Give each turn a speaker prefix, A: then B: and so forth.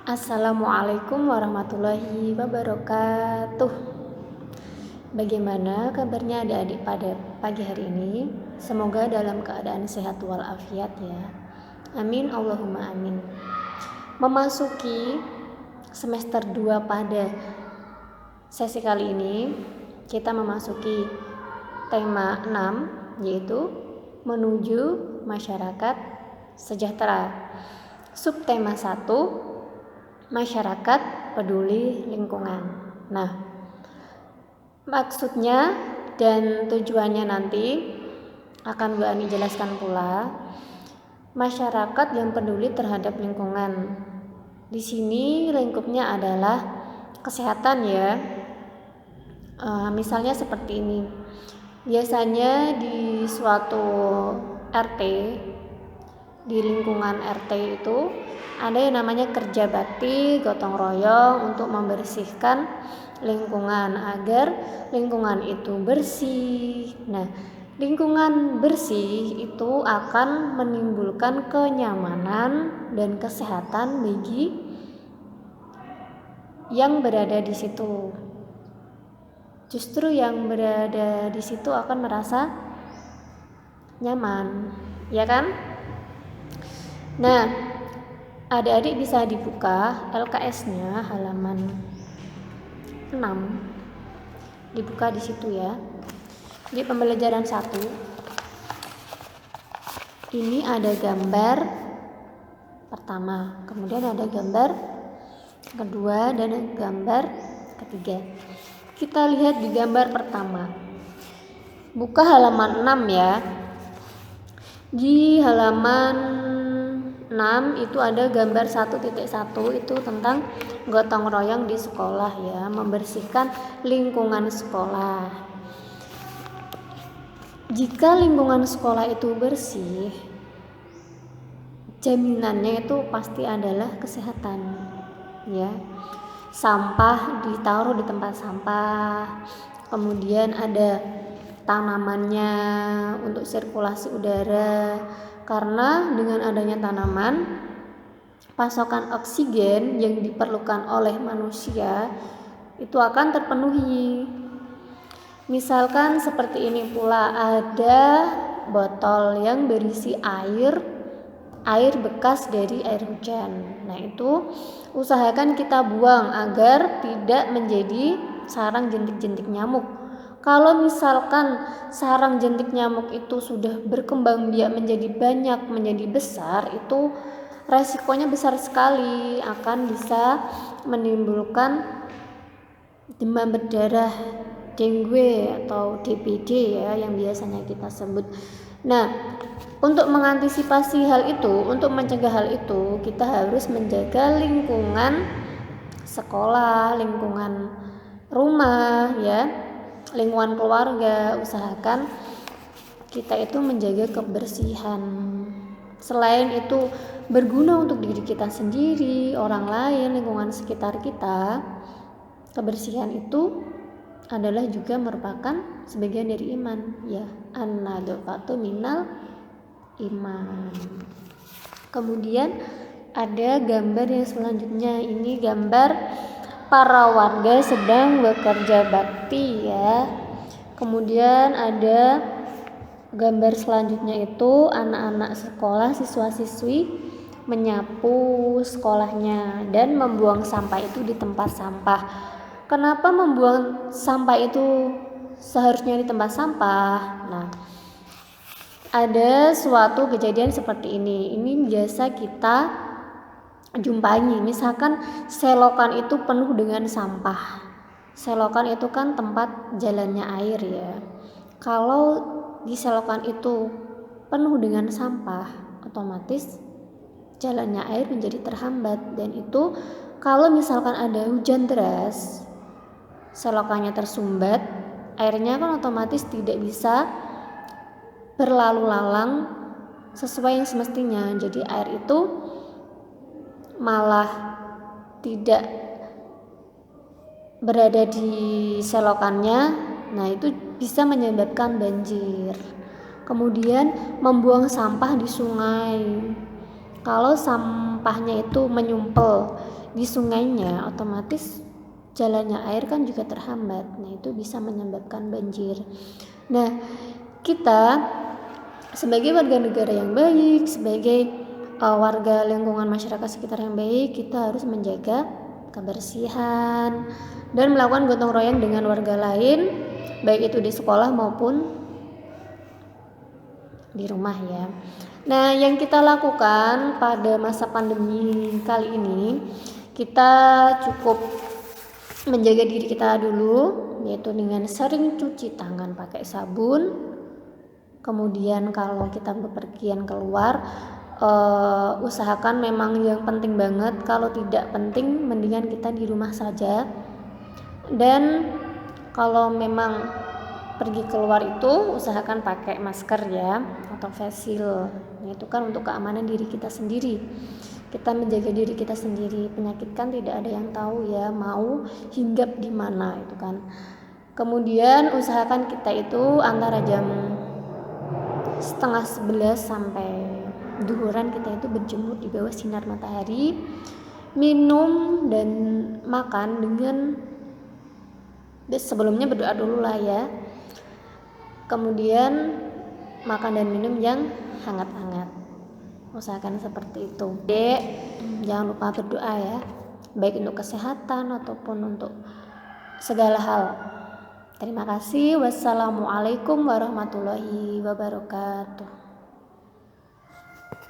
A: Assalamualaikum warahmatullahi wabarakatuh. Bagaimana kabarnya adik-adik pada pagi hari ini? Semoga dalam keadaan sehat walafiat ya. Amin Allahumma amin. Memasuki semester 2 pada sesi kali ini, kita memasuki tema 6 yaitu menuju masyarakat sejahtera. Subtema 1, masyarakat peduli lingkungan. Nah, maksudnya dan tujuannya nanti akan Bu Ani jelaskan pula. Masyarakat yang peduli terhadap lingkungan. Di sini lingkupnya adalah kesehatan ya. Misalnya seperti ini. Biasanya di suatu RT, di lingkungan RT itu ada yang namanya kerja bakti gotong royong untuk membersihkan lingkungan agar lingkungan itu bersih. Nah, lingkungan bersih itu akan menimbulkan kenyamanan dan kesehatan bagi yang berada di situ. Justru yang berada di situ akan merasa nyaman, ya kan? Nah, adik-adik bisa dibuka LKS-nya halaman 6. Dibuka di situ ya. Di pembelajaran 1. Ini ada gambar pertama, kemudian ada gambar kedua dan gambar ketiga. Kita lihat di gambar pertama. Buka halaman 6 ya. Di halaman 6 itu ada gambar 1.1 itu tentang gotong royong di sekolah ya, membersihkan lingkungan sekolah. Jika lingkungan sekolah itu bersih, jaminannya itu pasti adalah kesehatan ya. Sampah ditaruh di tempat sampah, kemudian ada tanamannya untuk sirkulasi udara. Karena dengan adanya tanaman, pasokan oksigen yang diperlukan oleh manusia itu akan terpenuhi. Misalkan seperti ini pula, ada botol yang berisi air bekas dari air hujan. Nah, itu usahakan kita buang agar tidak menjadi sarang jentik-jentik nyamuk. Kalau misalkan sarang jentik nyamuk itu sudah berkembang biak menjadi banyak, menjadi besar, itu resikonya besar sekali, akan bisa menimbulkan demam berdarah, dengue atau DBD ya yang biasanya kita sebut. Nah, untuk mengantisipasi hal itu, untuk mencegah hal itu, kita harus menjaga lingkungan sekolah, lingkungan rumah ya, lingkungan keluarga. Usahakan kita itu menjaga kebersihan. Selain itu berguna untuk diri kita sendiri, orang lain, lingkungan sekitar kita, kebersihan itu adalah juga merupakan sebagian dari iman ya. An-nadhafatu minal iman. Kemudian ada gambar yang selanjutnya. Ini gambar para warga sedang bekerja bakti ya. Kemudian ada gambar selanjutnya itu anak-anak sekolah, siswa-siswi menyapu sekolahnya dan membuang sampah itu di tempat sampah. Kenapa membuang sampah itu seharusnya di tempat sampah? Nah, ada suatu kejadian seperti ini. Ini biasa kita jumpai, misalkan selokan itu penuh dengan sampah. Selokan itu kan tempat jalannya air ya. Kalau di selokan itu penuh dengan sampah, otomatis jalannya air menjadi terhambat. Dan itu kalau misalkan ada hujan deras, selokannya tersumbat, airnya kan otomatis tidak bisa berlalu lalang sesuai yang semestinya. Jadi air itu malah tidak berada di selokannya. Nah, itu bisa menyebabkan banjir. Kemudian membuang sampah di sungai. Kalau rempahnya itu menyumpel di sungainya, otomatis jalannya air kan juga terhambat. Nah, itu bisa menyebabkan banjir. Nah, kita sebagai warga negara yang baik, sebagai warga lingkungan masyarakat sekitar yang baik, kita harus menjaga kebersihan dan melakukan gotong royong dengan warga lain, baik itu di sekolah maupun di rumah ya. Nah, yang kita lakukan pada masa pandemi kali ini, kita cukup menjaga diri kita dulu, yaitu dengan sering cuci tangan pakai sabun. Kemudian kalau kita bepergian keluar, usahakan memang yang penting banget, kalau tidak penting mendingan kita di rumah saja. Dan kalau memang pergi keluar itu usahakan pakai masker ya, atau face shield. Itu kan untuk keamanan diri kita sendiri. Kita menjaga diri kita sendiri. Penyakit kan tidak ada yang tahu ya, mau hinggap di mana itu kan. Kemudian usahakan kita itu antara jam 10:30 sampai duhuran kita itu berjemur di bawah sinar matahari, minum dan makan dengan sebelumnya berdoa dulu lah ya. Kemudian makan dan minum yang hangat-hangat. Usahakan seperti itu. Dek, jangan lupa berdoa ya, baik untuk kesehatan ataupun untuk segala hal. Terima kasih. Wassalamualaikum warahmatullahi wabarakatuh.